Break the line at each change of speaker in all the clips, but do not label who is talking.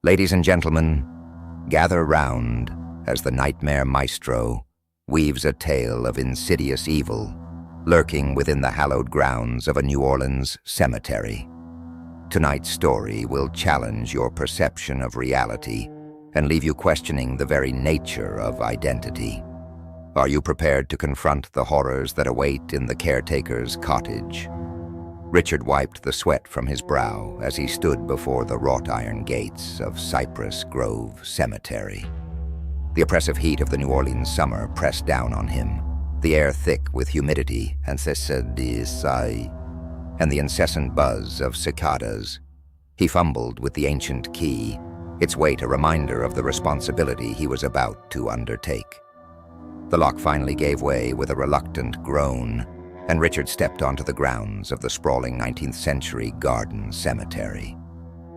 Ladies and gentlemen, gather round as the nightmare maestro weaves a tale of insidious evil lurking within the hallowed grounds of a New Orleans cemetery. Tonight's story will challenge your perception of reality and leave you questioning the very nature of identity. Are you prepared to confront the horrors that await in the caretaker's cottage? Richard wiped the sweat from his brow as he stood before the wrought iron gates of Cypress Grove Cemetery. The oppressive heat of the New Orleans summer pressed down on him, the air thick with humidity and the incessant buzz of cicadas. He fumbled with the ancient key, its weight a reminder of the responsibility he was about to undertake. The lock finally gave way with a reluctant groan, and Richard stepped onto the grounds of the sprawling 19th century garden cemetery.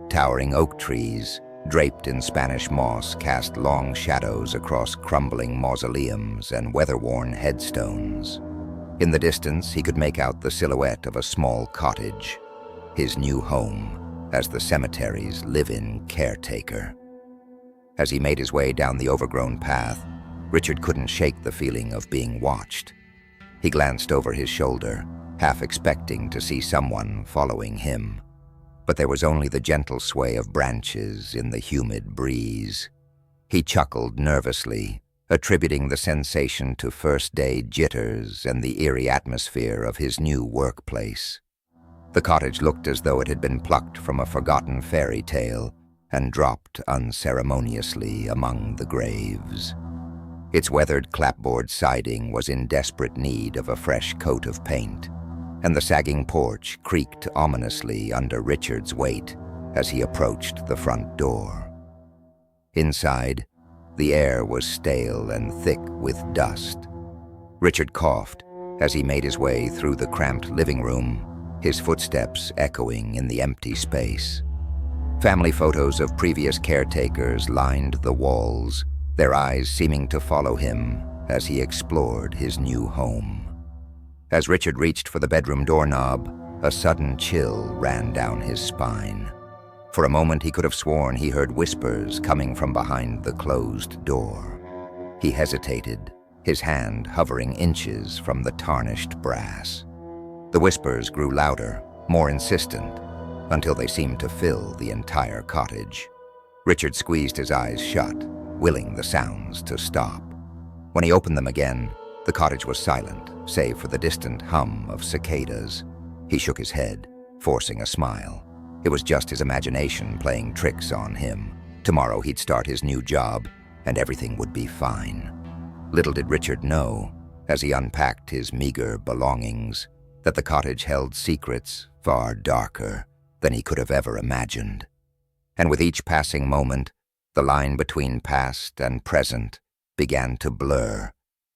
Towering oak trees, draped in Spanish moss, cast long shadows across crumbling mausoleums and weather-worn headstones. In the distance, he could make out the silhouette of a small cottage, his new home as the cemetery's live-in caretaker. As he made his way down the overgrown path, Richard couldn't shake the feeling of being watched. He glanced over his shoulder, half expecting to see someone following him. But there was only the gentle sway of branches in the humid breeze. He chuckled nervously, attributing the sensation to first-day jitters and the eerie atmosphere of his new workplace. The cottage looked as though it had been plucked from a forgotten fairy tale and dropped unceremoniously among the graves. Its weathered clapboard siding was in desperate need of a fresh coat of paint, and the sagging porch creaked ominously under Richard's weight as he approached the front door. Inside, the air was stale and thick with dust. Richard coughed as he made his way through the cramped living room, his footsteps echoing in the empty space. Family photos of previous caretakers lined the walls, their eyes seeming to follow him as he explored his new home. As Richard reached for the bedroom doorknob, a sudden chill ran down his spine. For a moment he could have sworn he heard whispers coming from behind the closed door. He hesitated, his hand hovering inches from the tarnished brass. The whispers grew louder, more insistent, until they seemed to fill the entire cottage. Richard squeezed his eyes shut, willing the sounds to stop. When he opened them again, the cottage was silent, save for the distant hum of cicadas. He shook his head, forcing a smile. It was just his imagination playing tricks on him. Tomorrow he'd start his new job, and everything would be fine. Little did Richard know, as he unpacked his meager belongings, that the cottage held secrets far darker than he could have ever imagined. And with each passing moment, the line between past and present began to blur,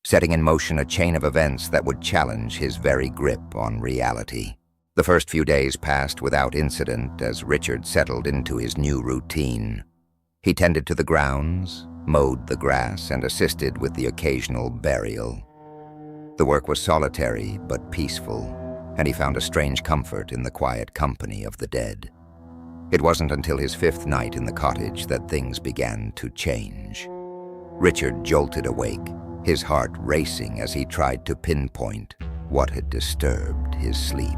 setting in motion a chain of events that would challenge his very grip on reality. The first few days passed without incident as Richard settled into his new routine. He tended to the grounds, mowed the grass, and assisted with the occasional burial. The work was solitary but peaceful, and he found a strange comfort in the quiet company of the dead. It wasn't until his fifth night in the cottage that things began to change. Richard jolted awake, his heart racing as he tried to pinpoint what had disturbed his sleep.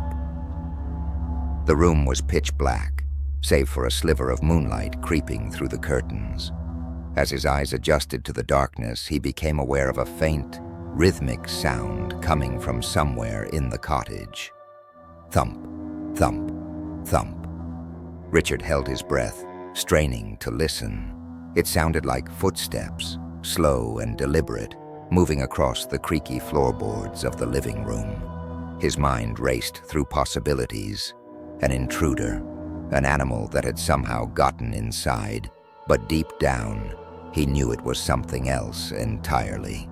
The room was pitch black, save for a sliver of moonlight creeping through the curtains. As his eyes adjusted to the darkness, he became aware of a faint, rhythmic sound coming from somewhere in the cottage. Thump, thump, thump. Richard held his breath, straining to listen. It sounded like footsteps, slow and deliberate, moving across the creaky floorboards of the living room. His mind raced through possibilities. An intruder, an animal that had somehow gotten inside, but deep down, he knew it was something else entirely.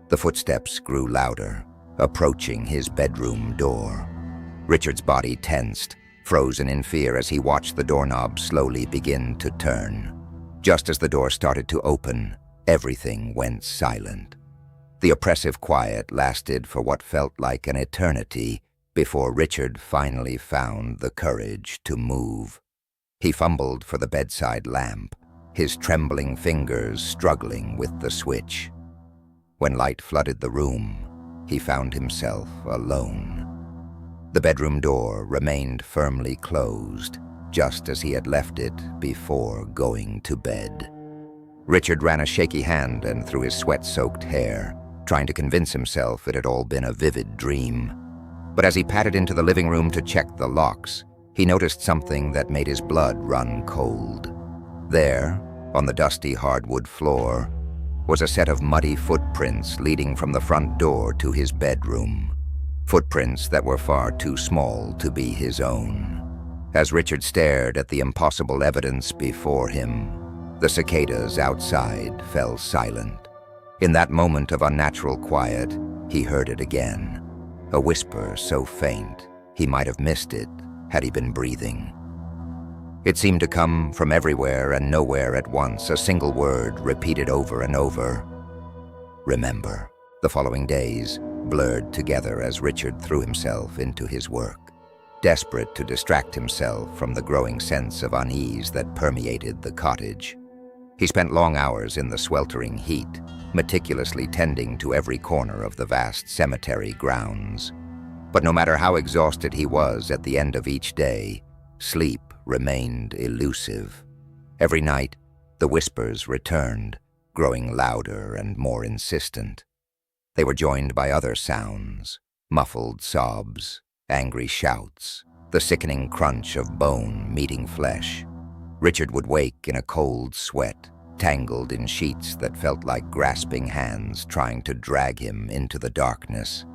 The footsteps grew louder, approaching his bedroom door. Richard's body tensed, frozen in fear as he watched the doorknob slowly begin to turn. Just as the door started to open, everything went silent. The oppressive quiet lasted for what felt like an eternity before Richard finally found the courage to move. He fumbled for the bedside lamp, his trembling fingers struggling with the switch. When light flooded the room, he found himself alone. The bedroom door remained firmly closed, just as he had left it before going to bed. Richard ran a shaky hand and through his sweat-soaked hair, trying to convince himself it had all been a vivid dream. But as he padded into the living room to check the locks, he noticed something that made his blood run cold. There, on the dusty hardwood floor, was a set of muddy footprints leading from the front door to his bedroom. Footprints that were far too small to be his own. As Richard stared at the impossible evidence before him, the cicadas outside fell silent. In that moment of unnatural quiet, he heard it again. A whisper so faint, he might have missed it had he been breathing. It seemed to come from everywhere and nowhere at once, a single word repeated over and over. Remember. The following days blurred together as Richard threw himself into his work, desperate to distract himself from the growing sense of unease that permeated the cottage. He spent long hours in the sweltering heat, meticulously tending to every corner of the vast cemetery grounds. But no matter how exhausted he was at the end of each day, sleep remained elusive. Every night, the whispers returned, growing louder and more insistent. They were joined by other sounds, muffled sobs, angry shouts, the sickening crunch of bone meeting flesh. Richard would wake in a cold sweat, tangled in sheets that felt like grasping hands trying to drag him into the darkness.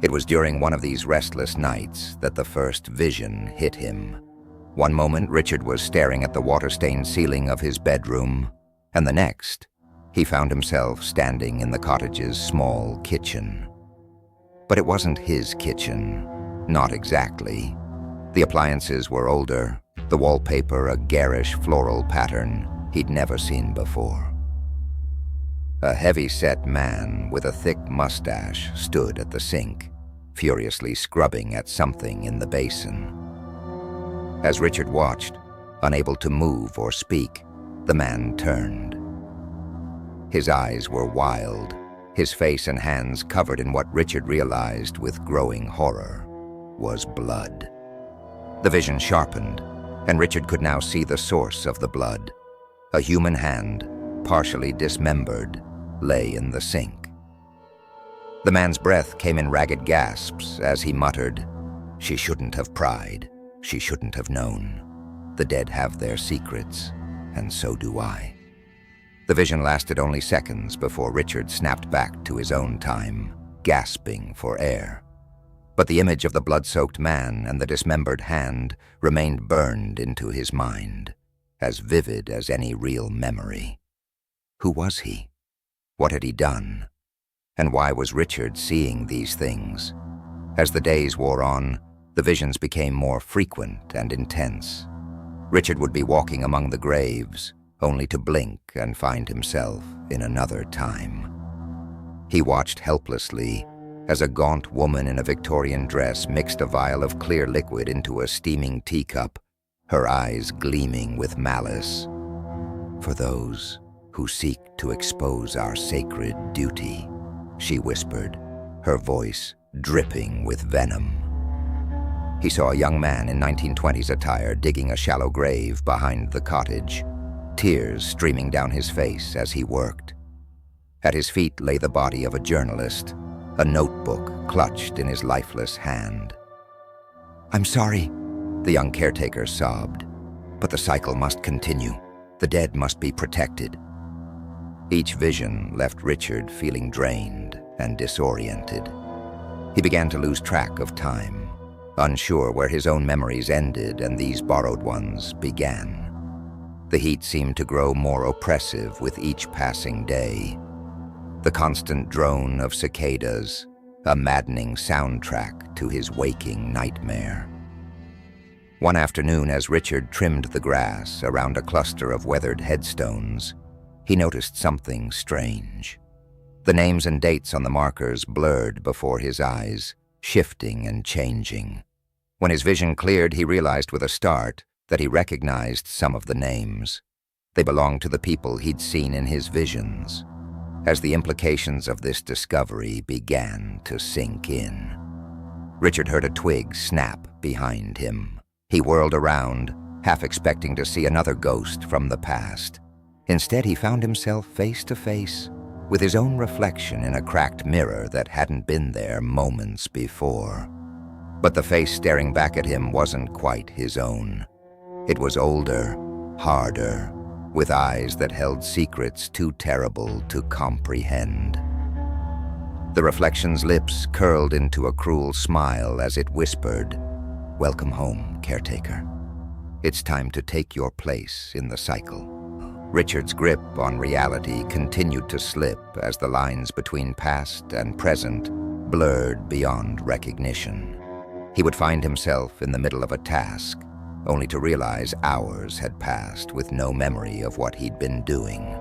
It was during one of these restless nights that the first vision hit him. One moment, Richard was staring at the water-stained ceiling of his bedroom, and the next, he found himself standing in the cottage's small kitchen. But it wasn't his kitchen, not exactly. The appliances were older, the wallpaper a garish floral pattern he'd never seen before. A heavy-set man with a thick mustache stood at the sink, furiously scrubbing at something in the basin. As Richard watched, unable to move or speak, the man turned. His eyes were wild, his face and hands covered in what Richard realized with growing horror was blood. The vision sharpened, and Richard could now see the source of the blood. A human hand, partially dismembered, lay in the sink. The man's breath came in ragged gasps as he muttered, "She shouldn't have pried. She shouldn't have known. The dead have their secrets, and so do I." The vision lasted only seconds before Richard snapped back to his own time, gasping for air. But the image of the blood-soaked man and the dismembered hand remained burned into his mind, as vivid as any real memory. Who was he? What had he done? And why was Richard seeing these things? As the days wore on, the visions became more frequent and intense. Richard would be walking among the graves, only to blink and find himself in another time. He watched helplessly as a gaunt woman in a Victorian dress mixed a vial of clear liquid into a steaming teacup, her eyes gleaming with malice. "For those who seek to expose our sacred duty," she whispered, her voice dripping with venom. He saw a young man in 1920s attire digging a shallow grave behind the cottage, tears streaming down his face as he worked. At his feet lay the body of a journalist, a notebook clutched in his lifeless hand. "I'm sorry," the young caretaker sobbed, "but the cycle must continue. The dead must be protected." Each vision left Richard feeling drained and disoriented. He began to lose track of time, unsure where his own memories ended and these borrowed ones began. The heat seemed to grow more oppressive with each passing day. The constant drone of cicadas, a maddening soundtrack to his waking nightmare. One afternoon, as Richard trimmed the grass around a cluster of weathered headstones, he noticed something strange. The names and dates on the markers blurred before his eyes, shifting and changing. When his vision cleared, he realized with a start that he recognized some of the names. They belonged to the people he'd seen in his visions. As the implications of this discovery began to sink in, Richard heard a twig snap behind him. He whirled around, half expecting to see another ghost from the past. Instead, he found himself face to face with his own reflection in a cracked mirror that hadn't been there moments before. But the face staring back at him wasn't quite his own. It was older, harder, with eyes that held secrets too terrible to comprehend. The reflection's lips curled into a cruel smile as it whispered, "Welcome home, caretaker. It's time to take your place in the cycle." Richard's grip on reality continued to slip as the lines between past and present blurred beyond recognition. He would find himself in the middle of a task, only to realize hours had passed with no memory of what he'd been doing.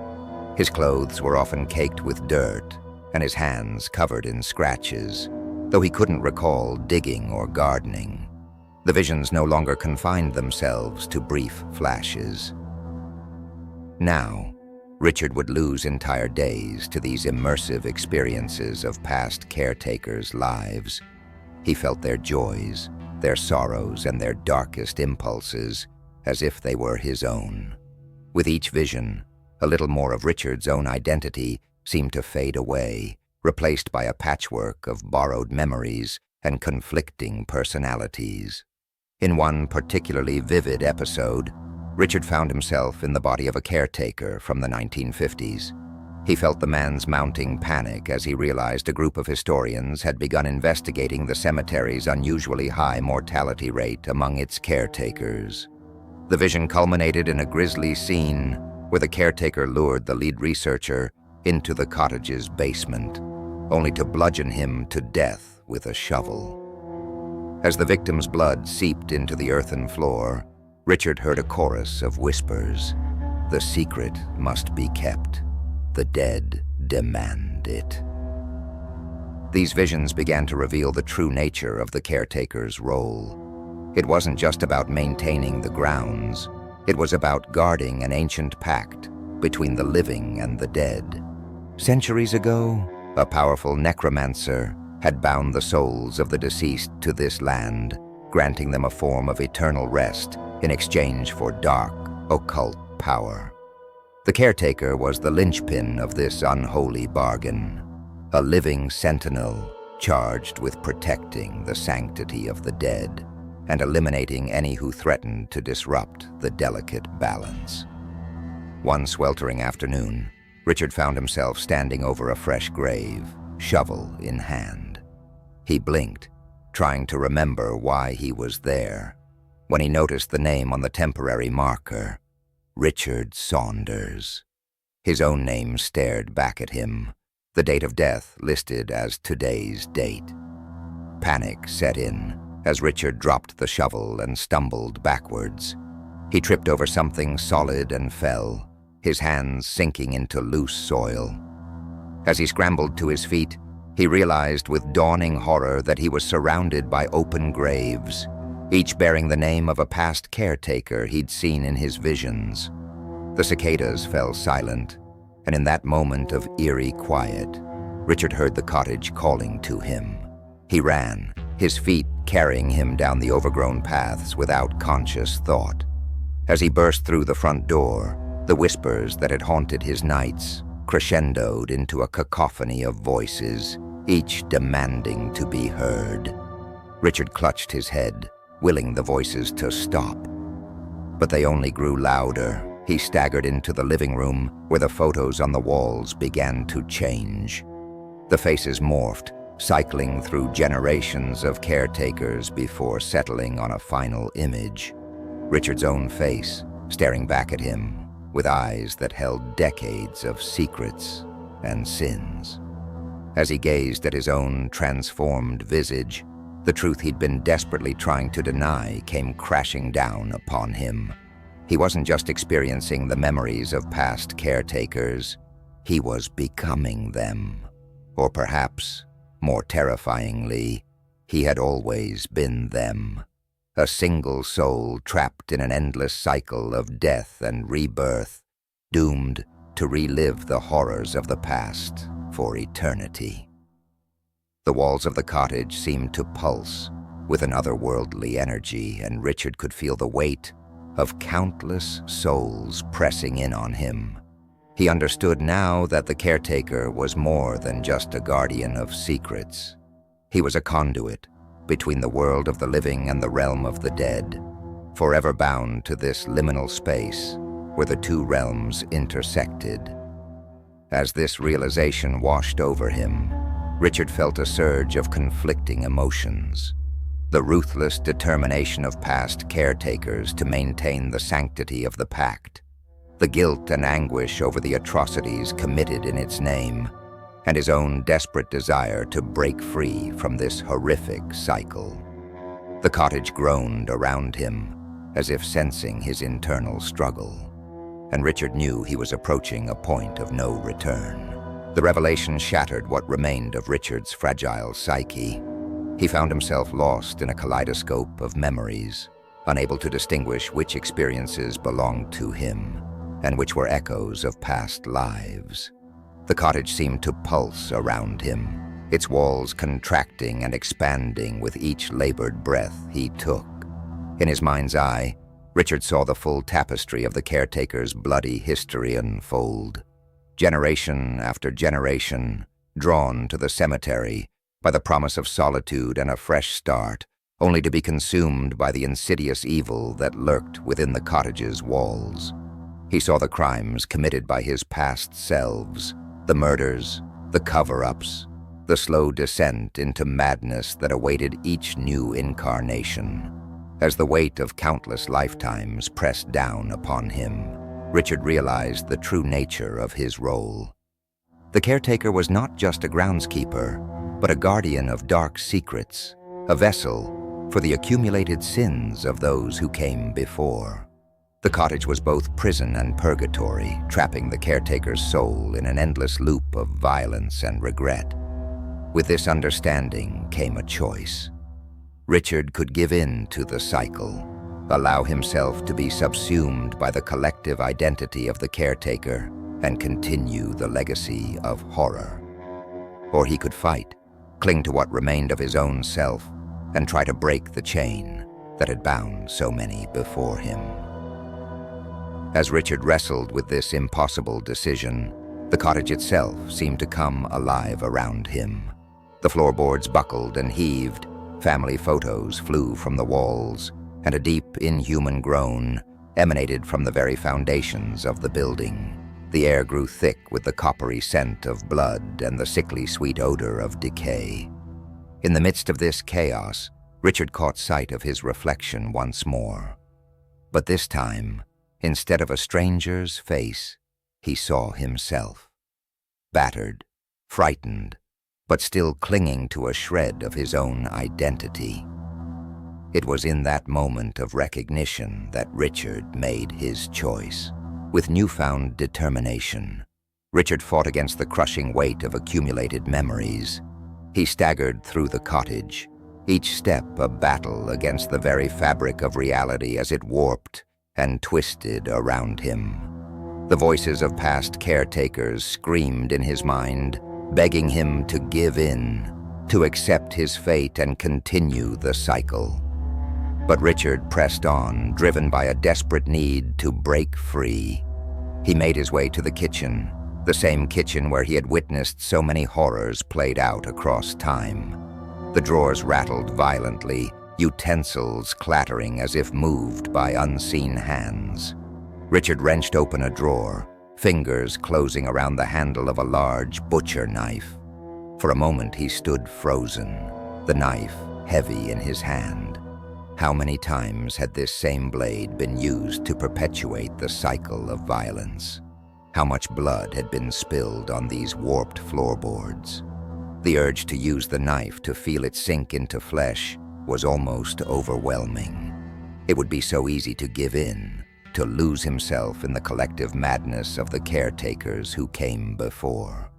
His clothes were often caked with dirt, and his hands covered in scratches, though he couldn't recall digging or gardening. The visions no longer confined themselves to brief flashes. Now, Richard would lose entire days to these immersive experiences of past caretakers' lives. He felt their joys, their sorrows, and their darkest impulses as if they were his own. With each vision, a little more of Richard's own identity seemed to fade away, replaced by a patchwork of borrowed memories and conflicting personalities. In one particularly vivid episode, Richard found himself in the body of a caretaker from the 1950s. He felt the man's mounting panic as he realized a group of historians had begun investigating the cemetery's unusually high mortality rate among its caretakers. The vision culminated in a grisly scene where the caretaker lured the lead researcher into the cottage's basement, only to bludgeon him to death with a shovel. As the victim's blood seeped into the earthen floor, Richard heard a chorus of whispers. "The secret must be kept. The dead demand it." These visions began to reveal the true nature of the caretaker's role. It wasn't just about maintaining the grounds. It was about guarding an ancient pact between the living and the dead. Centuries ago, a powerful necromancer had bound the souls of the deceased to this land, granting them a form of eternal rest in exchange for dark, occult power. The caretaker was the linchpin of this unholy bargain, a living sentinel charged with protecting the sanctity of the dead and eliminating any who threatened to disrupt the delicate balance. One sweltering afternoon, Richard found himself standing over a fresh grave, shovel in hand. He blinked, trying to remember why he was there, when he noticed the name on the temporary marker, Richard Saunders. His own name stared back at him, the date of death listed as today's date. Panic set in as Richard dropped the shovel and stumbled backwards. He tripped over something solid and fell, his hands sinking into loose soil. As he scrambled to his feet, he realized with dawning horror that he was surrounded by open graves, each bearing the name of a past caretaker he'd seen in his visions. The cicadas fell silent, and in that moment of eerie quiet, Richard heard the cottage calling to him. He ran, his feet carrying him down the overgrown paths without conscious thought. As he burst through the front door, the whispers that had haunted his nights crescendoed into a cacophony of voices, each demanding to be heard. Richard clutched his head, willing the voices to stop. But they only grew louder. He staggered into the living room where the photos on the walls began to change. The faces morphed, cycling through generations of caretakers before settling on a final image. Richard's own face, staring back at him, with eyes that held decades of secrets and sins. As he gazed at his own transformed visage, the truth he'd been desperately trying to deny came crashing down upon him. He wasn't just experiencing the memories of past caretakers, he was becoming them. Or perhaps, more terrifyingly, he had always been them. a single soul trapped in an endless cycle of death and rebirth, doomed to relive the horrors of the past for eternity. The walls of the cottage seemed to pulse with an otherworldly energy, and Richard could feel the weight of countless souls pressing in on him. He understood now that the caretaker was more than just a guardian of secrets. He was a conduit between the world of the living and the realm of the dead, forever bound to this liminal space where the two realms intersected. As this realization washed over him, Richard felt a surge of conflicting emotions. The ruthless determination of past caretakers to maintain the sanctity of the pact, the guilt and anguish over the atrocities committed in its name, and his own desperate desire to break free from this horrific cycle. The cottage groaned around him, as if sensing his internal struggle, and Richard knew he was approaching a point of no return. The revelation shattered what remained of Richard's fragile psyche. He found himself lost in a kaleidoscope of memories, unable to distinguish which experiences belonged to him and which were echoes of past lives. The cottage seemed to pulse around him, its walls contracting and expanding with each labored breath he took. In his mind's eye, Richard saw the full tapestry of the caretaker's bloody history unfold. Generation after generation, drawn to the cemetery by the promise of solitude and a fresh start, only to be consumed by the insidious evil that lurked within the cottage's walls. He saw the crimes committed by his past selves, the murders, the cover-ups, the slow descent into madness that awaited each new incarnation. As the weight of countless lifetimes pressed down upon him, Richard realized the true nature of his role. The caretaker was not just a groundskeeper, but a guardian of dark secrets, a vessel for the accumulated sins of those who came before. The cottage was both prison and purgatory, trapping the caretaker's soul in an endless loop of violence and regret. With this understanding came a choice. Richard could give in to the cycle, allow himself to be subsumed by the collective identity of the caretaker, and continue the legacy of horror. Or he could fight, cling to what remained of his own self, and try to break the chain that had bound so many before him. As Richard wrestled with this impossible decision, the cottage itself seemed to come alive around him. The floorboards buckled and heaved, family photos flew from the walls, and a deep, inhuman groan emanated from the very foundations of the building. The air grew thick with the coppery scent of blood and the sickly sweet odor of decay. In the midst of this chaos, Richard caught sight of his reflection once more. But this time, instead of a stranger's face, he saw himself. Battered, frightened, but still clinging to a shred of his own identity. It was in that moment of recognition that Richard made his choice. With newfound determination, Richard fought against the crushing weight of accumulated memories. He staggered through the cottage, each step a battle against the very fabric of reality as it warped and twisted around him. The voices of past caretakers screamed in his mind, begging him to give in, to accept his fate and continue the cycle. But Richard pressed on, driven by a desperate need to break free. He made his way to the kitchen, the same kitchen where he had witnessed so many horrors played out across time. The drawers rattled violently, utensils clattering as if moved by unseen hands. Richard wrenched open a drawer, fingers closing around the handle of a large butcher knife. For a moment he stood frozen, the knife heavy in his hand. How many times had this same blade been used to perpetuate the cycle of violence? How much blood had been spilled on these warped floorboards? The urge to use the knife to feel it sink into flesh was almost overwhelming. It would be so easy to give in, to lose himself in the collective madness of the caretakers who came before.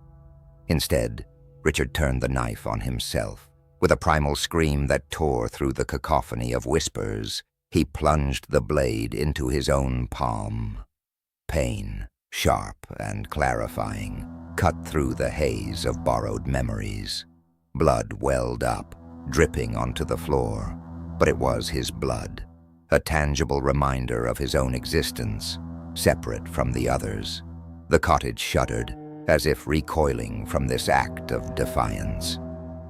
Instead, Richard turned the knife on himself, With a primal scream that tore through the cacophony of whispers, he plunged the blade into his own palm. Pain, sharp and clarifying, cut through the haze of borrowed memories. Blood welled up, dripping onto the floor, but it was his blood, a tangible reminder of his own existence, separate from the others. The cottage shuddered, as if recoiling from this act of defiance.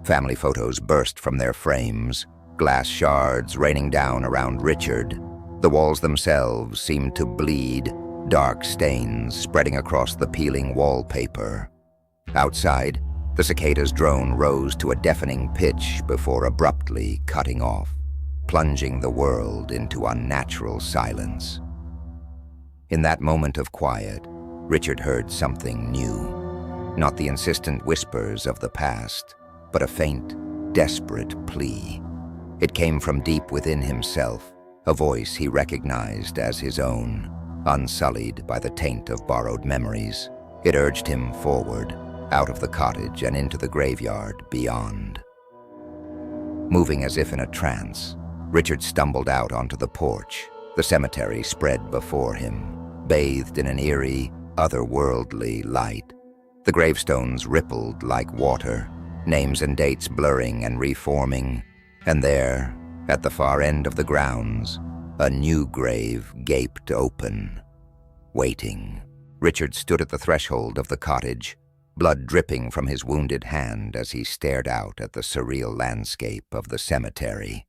Family photos burst from their frames, glass shards raining down around Richard. The walls themselves seemed to bleed, dark stains spreading across the peeling wallpaper. Outside, the cicada's drone rose to a deafening pitch before abruptly cutting off, plunging the world into unnatural silence. In that moment of quiet, Richard heard something new. Not the insistent whispers of the past, but a faint, desperate plea. It came from deep within himself, a voice he recognized as his own, unsullied by the taint of borrowed memories. It urged him forward, out of the cottage and into the graveyard beyond. Moving as if in a trance, Richard stumbled out onto the porch. The cemetery spread before him, bathed in an eerie, otherworldly light. The gravestones rippled like water, names and dates blurring and reforming, and there, at the far end of the grounds, a new grave gaped open, waiting. Richard stood at the threshold of the cottage, blood dripping from his wounded hand as he stared out at the surreal landscape of the cemetery.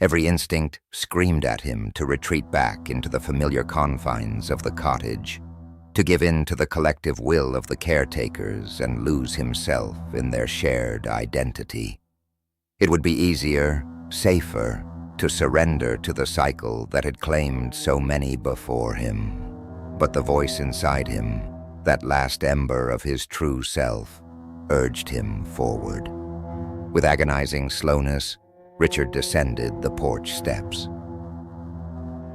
Every instinct screamed at him to retreat back into the familiar confines of the cottage, to give in to the collective will of the caretakers and lose himself in their shared identity. It would be easier, safer, to surrender to the cycle that had claimed so many before him. But the voice inside him, that last ember of his true self, urged him forward. With agonizing slowness, Richard descended the porch steps.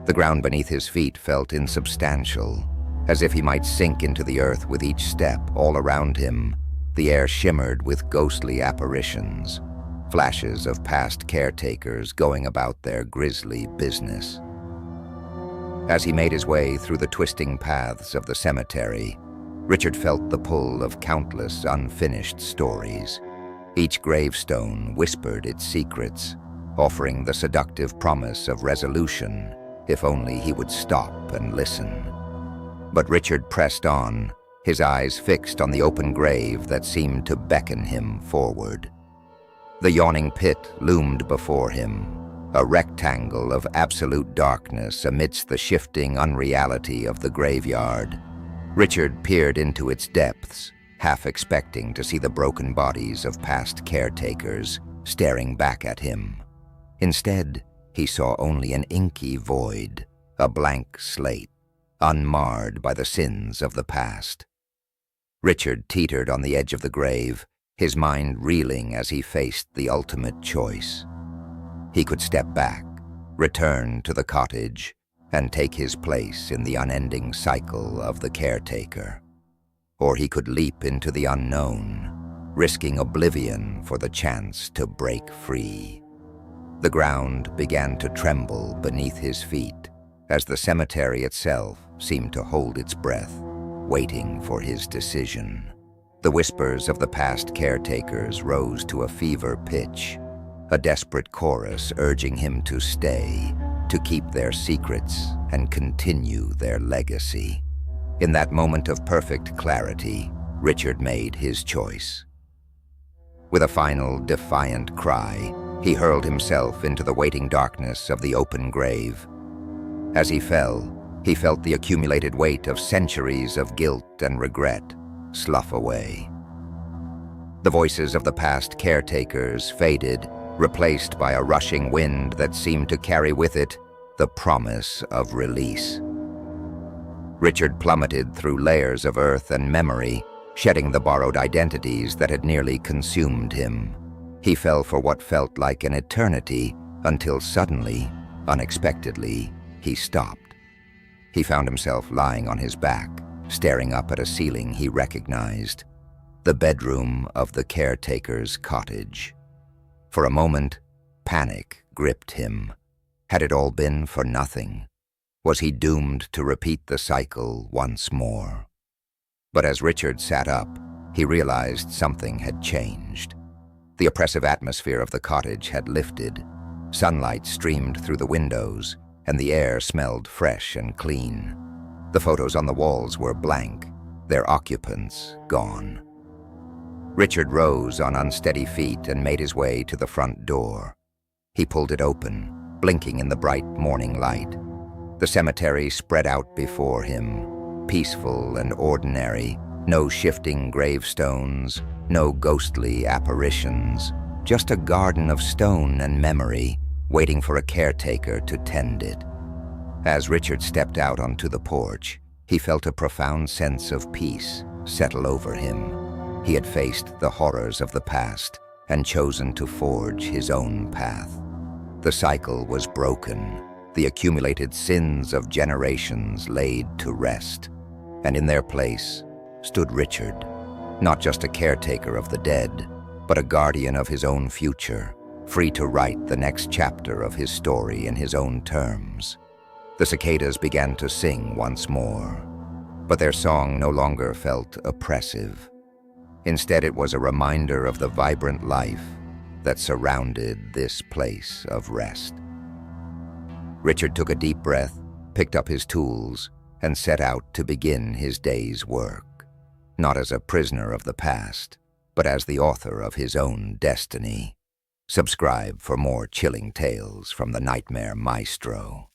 The ground beneath his feet felt insubstantial, as if he might sink into the earth with each step. All around him, the air shimmered with ghostly apparitions, flashes of past caretakers going about their grisly business. As he made his way through the twisting paths of the cemetery, Richard felt the pull of countless unfinished stories. Each gravestone whispered its secrets, offering the seductive promise of resolution if only he would stop and listen. But Richard pressed on, his eyes fixed on the open grave that seemed to beckon him forward. The yawning pit loomed before him, a rectangle of absolute darkness amidst the shifting unreality of the graveyard. Richard peered into its depths, half expecting to see the broken bodies of past caretakers staring back at him. Instead, he saw only an inky void, a blank slate, unmarred by the sins of the past. Richard teetered on the edge of the grave, his mind reeling as he faced the ultimate choice. He could step back, return to the cottage, and take his place in the unending cycle of the caretaker. Or he could leap into the unknown, risking oblivion for the chance to break free. The ground began to tremble beneath his feet, as the cemetery itself seemed to hold its breath, waiting for his decision. The whispers of the past caretakers rose to a fever pitch, a desperate chorus urging him to stay, to keep their secrets and continue their legacy. In that moment of perfect clarity, Richard made his choice. With a final, defiant cry, he hurled himself into the waiting darkness of the open grave. As he fell, he felt the accumulated weight of centuries of guilt and regret slough away. The voices of the past caretakers faded, replaced by a rushing wind that seemed to carry with it the promise of release. Richard plummeted through layers of earth and memory, shedding the borrowed identities that had nearly consumed him. He fell for what felt like an eternity until suddenly, unexpectedly, he stopped. He found himself lying on his back, staring up at a ceiling he recognized, the bedroom of the caretaker's cottage. For a moment, panic gripped him. Had it all been for nothing? Was he doomed to repeat the cycle once more? But as Richard sat up, he realized something had changed. The oppressive atmosphere of the cottage had lifted. Sunlight streamed through the windows, and the air smelled fresh and clean. The photos on the walls were blank, their occupants gone. Richard rose on unsteady feet and made his way to the front door. He pulled it open, blinking in the bright morning light. The cemetery spread out before him, peaceful and ordinary, no shifting gravestones, no ghostly apparitions, just a garden of stone and memory, waiting for a caretaker to tend it. As Richard stepped out onto the porch, he felt a profound sense of peace settle over him. He had faced the horrors of the past and chosen to forge his own path. The cycle was broken, the accumulated sins of generations laid to rest, and in their place stood Richard, not just a caretaker of the dead, but a guardian of his own future, free to write the next chapter of his story in his own terms. The cicadas began to sing once more, but their song no longer felt oppressive. Instead, it was a reminder of the vibrant life that surrounded this place of rest. Richard took a deep breath, picked up his tools, and set out to begin his day's work, not as a prisoner of the past, but as the author of his own destiny. Subscribe for more chilling tales from the Nightmare Maestro.